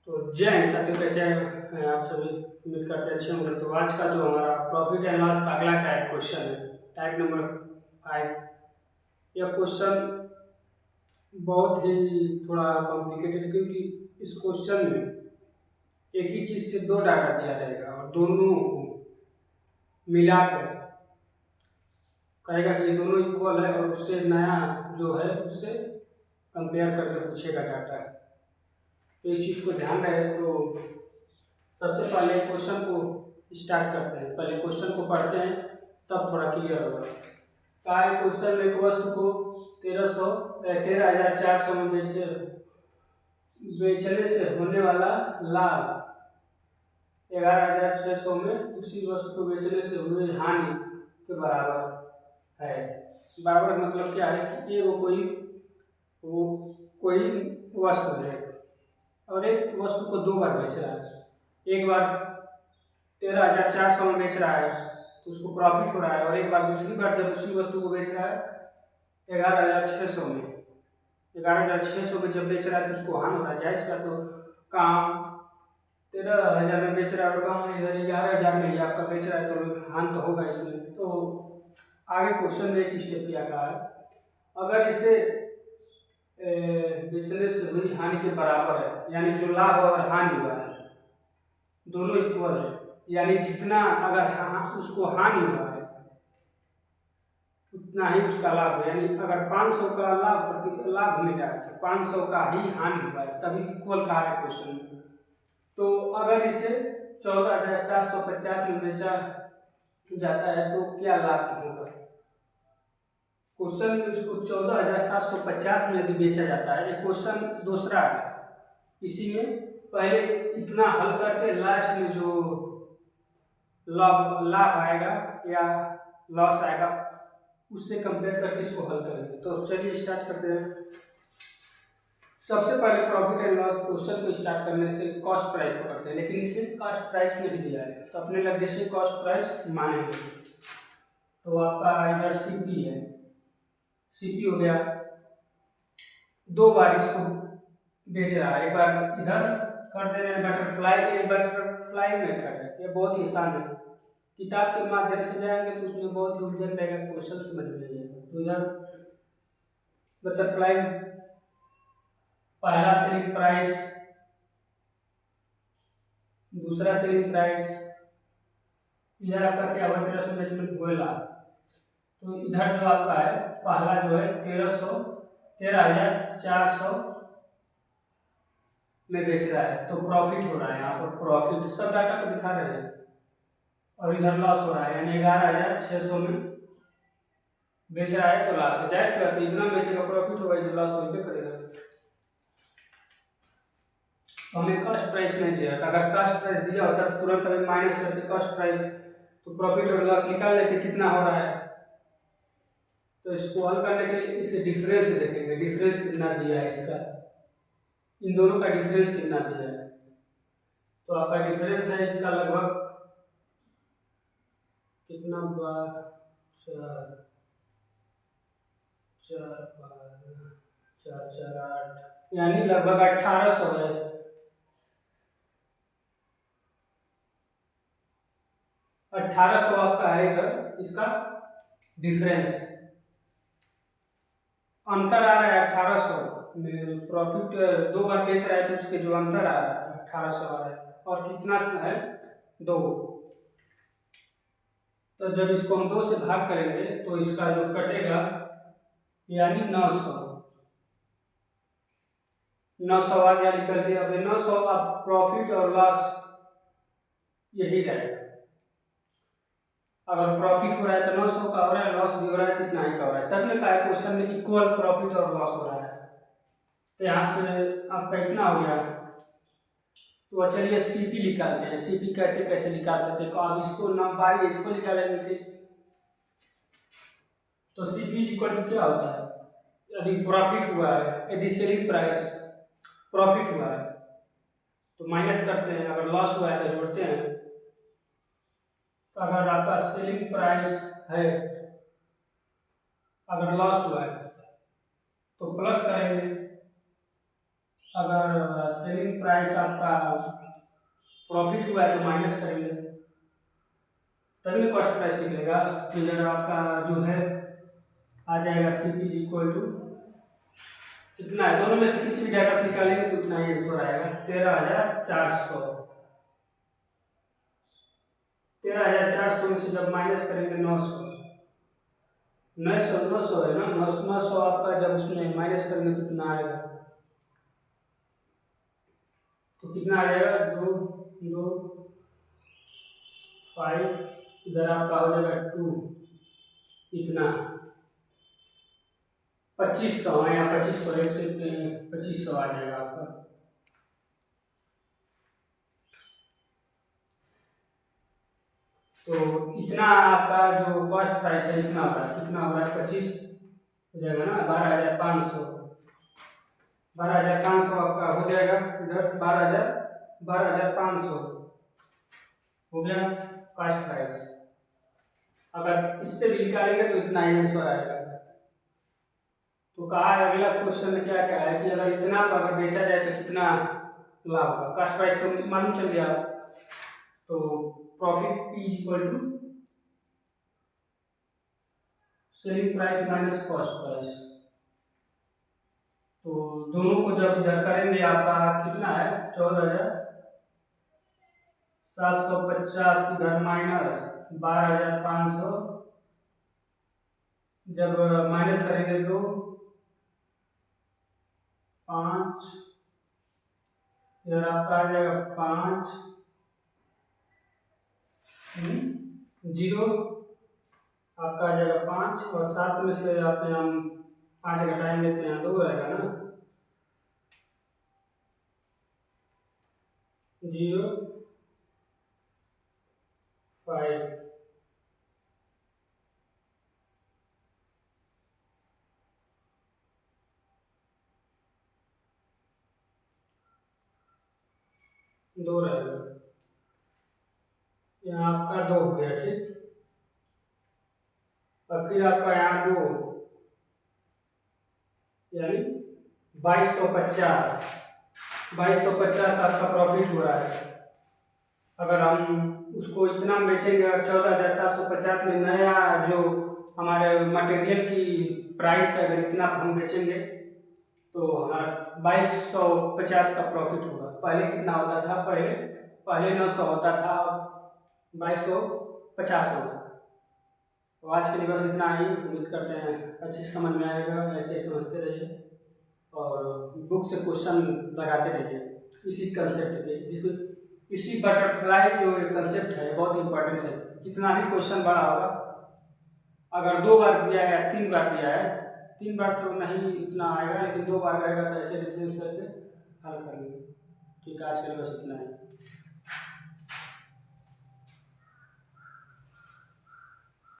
तो जय हिंद साथियों, कैसे हैं आप सभी। उम्मीद करते हैं अच्छे होंगे। तो आज का जो हमारा प्रॉफिट एंड लॉस का अगला टाइप क्वेश्चन है, टाइप नंबर 5। यह क्वेश्चन बहुत ही थोड़ा कॉम्प्लिकेटेड, क्योंकि इस क्वेश्चन में एक ही चीज़ से दो डाटा दिया रहेगा और दोनों को मिलाकर कहेगा कि ये दोनों इक्वल है, और उससे नया जो है उससे कंपेयर करके पूछेगा डाटा। तो इस चीज़ को ध्यान रहे। तो सबसे पहले क्वेश्चन को स्टार्ट करते हैं। पहले क्वेश्चन को पढ़ते हैं, तब थोड़ा क्लियर होगा। कार्य क्वेश्चन में एक वस्तु को 13,400 में बेचने से होने वाला लाभ 11,600 में उसी वस्तु को बेचने से हुए हानि के बराबर है। बराबर मतलब क्या है कि वो कोई वस्तु है और एक वस्तु को दो बार बेच रहा है। एक बार 13,400 में बेच रहा है तो उसको प्रॉफिट हो रहा है, और एक बार दूसरी बार जब उसी वस्तु को बेच रहा है 11,600 में, 11,600 में जब बेच रहा है तो उसको हानि हो रहा है। जायज़ का तो काम 13,000 में बेच रहा है और काम इधर 11,000 में ही आपका बेच रहा है, तो हानि तो होगा इसमें। तो आगे क्वेश्चन में एक स्टेप किया गया है, अगर इसे बेचने से हुई हानि के बराबर है, यानी जो लाभ और हानि हुआ है दोनों इक्वल है, यानी जितना अगर उसको हानि हुआ है उतना ही उसका लाभ है। यानी अगर 500 का लाभ मिला है तो 500 का ही हानि हुआ है, तभी इक्वल कहा है क्वेश्चन में। तो अगर इसे 14,750 में बेचा जाता है तो क्या लाभ होगा। क्वेश्चन में इसको 14,750 में यदि बेचा जाता है, ये क्वेश्चन दूसरा है। इसी में पहले इतना हल करके लास्ट में जो लाभ आएगा या लॉस आएगा उससे कंपेयर करके इसको हल करेंगे। तो चलिए स्टार्ट करते हैं। सबसे पहले प्रॉफिट एंड लॉस क्वेश्चन को स्टार्ट करने से कॉस्ट प्राइस पकड़ते हैं, लेकिन इसमें कॉस्ट प्राइस नहीं दिया है तो अपने लगे से कॉस्ट प्राइस मानेंगे। तो आपका इधर सीपी है, सीपी हो गया। दो बार इसको बेच रहा है, एक बार इधर कर दे रहे हैं बटरफ्लाई। ये बटरफ्लाई मेथड है, ये बहुत ही आसान है। किताब के माध्यम से जाएंगे तो उसमें बहुत ही उलझन रहेगा, क्वेश्चन समझ में नहीं आएगा। तो इधर बटरफ्लाई पहला सेलिंग प्राइस, दूसरा सेलिंग प्राइस, इधर आपका क्या हुआ 1300 बेचने हुए लाभ। तो इधर जो आपका है पहला जो है 13,400 में बेच रहा है तो प्रॉफिट हो रहा है। यहाँ पर प्रॉफिट सब डाटा को दिखा रहे हैं, और इधर लॉस हो रहा है, यानी 11,600 में बेच रहा है तो लॉस हो जाएगा। तो इतना बेचेगा प्रॉफिट होगा, जो लॉस हो करेगा। तो हमें कॉस्ट प्राइस नहीं दिया था, अगर कॉस्ट प्राइस दिया होता तो तुरंत हमें माइनस करके कॉस्ट प्राइस तो प्रॉफिट और लॉस निकाल लेते कितना हो रहा है। तो इसको हल करने के लिए इसे डिफरेंस देखेंगे, डिफरेंस कितना दिया है इसका, इन दोनों का डिफरेंस कितना दिया है। तो आपका डिफरेंस है इसका लगभग कितना, 4 4 4 4 8, यानी लगभग 1800 है। 1800 आपका है इधर इसका डिफरेंस, अंतर आ रहा है 1800 में। प्रॉफिट दो बार बेच रहा है तो उसके जो अंतर आ रहा है 1800 आ रहा है, और कितना है 2। तो जब इसको हम 2 से भाग करेंगे तो इसका जो कटेगा यानी 900 आ गया निकल के। अब 900 अब प्रॉफिट और लॉस यही रहेगा। अगर प्रॉफिट हो रहा है तो 900 का हो रहा है, लॉस भी हो रहा है कितना ही का हो रहा है। तब ने कहा क्वेश्चन में इक्वल प्रॉफिट और लॉस हो रहा है। तो यहाँ से आपका इतना हो गया। तो चलिए सीपी निकालते हैं। सीपी कैसे कैसे निकाल सकते हैं, तो आप इसको नंबर इसको निकालेंगे। तो सीपी इक्वल टू क्या होता है, यदि प्रॉफिट हुआ है, यदि सेलिंग प्राइस प्रॉफिट हुआ है तो माइनस करते हैं, अगर लॉस हुआ है तो जोड़ते हैं। तो अगर आपका सेलिंग प्राइस है, अगर लॉस हुआ है तो प्लस करेंगे, अगर सेलिंग प्राइस आपका प्रॉफिट हुआ है तो माइनस करेंगे, तभी ना कॉस्ट प्राइस निकलेगा। फिर आपका जो है आ जाएगा सी पी जी इक्वल टू कितना है, दोनों में से किसी भी डाटा से निकालेंगे तो उतना ही आंसर आएगा 13,400। 13,400 में से जब माइनस करेंगे 900, 900 है ना, 900 आपका जब उसमें माइनस करेंगे तो कितना आएगा, तो कितना आ जाएगा 2 2 5, इधर आपका हो जाएगा 2, इतना 2500 है, या 2500 एक से 2500 आ जाएगा आपका। तो इतना आपका जो कॉस्ट प्राइस है इतना हो रहा है, कितना हो रहा है 25 हो जाएगा ना, 12,500। 12,500 आपका हो जाएगा, इधर 12,500 हो गया कॉस्ट प्राइस। अगर इससे भी निकालेंगे तो इतना ही आंसर आएगा। तो कहा है अगला क्वेश्चन में क्या क्या है कि अगर इतना पर अगर बेचा जाए तो कितना लाभ होगा। कॉस्ट प्राइस तो मालूम चल गया, तो profit P equal to selling price minus cost price. तो दोनों को जब इधर करेंगे आपका कितना है 14,750, इधर माइनस 12,500, जब माइनस करेंगे तो 5, इधर आपका आ जाएगा 5 0, आपका आ जाएगा 5 और 7 में से आप हम 5 घटाएंगे तो यहाँ 2 रहेगा ना, 0 5, दो रहेगा, यहाँ आपका 2 हो गया ठीक। और फिर आपका यहाँ 2 यानी 2250, 2250 आपका प्रॉफिट हो रहा है। अगर हम उसको इतना बेचेंगे, 14,750 में नया जो हमारे मटेरियल की प्राइस है अगर इतना हम बेचेंगे तो हमारा 2250 का प्रॉफिट होगा। पहले कितना होता था, पहले 900 होता था, 2250 होगा। तो आज के लिए बस इतना ही, उम्मीद करते हैं अच्छी समझ में आएगा। ऐसे ही समझते रहिए और बुक से क्वेश्चन लगाते रहिए इसी कंसेप्ट पे, जिसको इसी बटरफ्लाई जो एक कंसेप्ट है बहुत इंपॉर्टेंट है। कितना भी क्वेश्चन बड़ा होगा, अगर 2 बार दिया है 3 बार दिया है, 3 बार तो नहीं इतना आएगा, लेकिन 2 बार रहेगा तो ऐसे डिफरेंस करके हल कर लेंगे। ठीक है, आज के लिए बस इतना ही।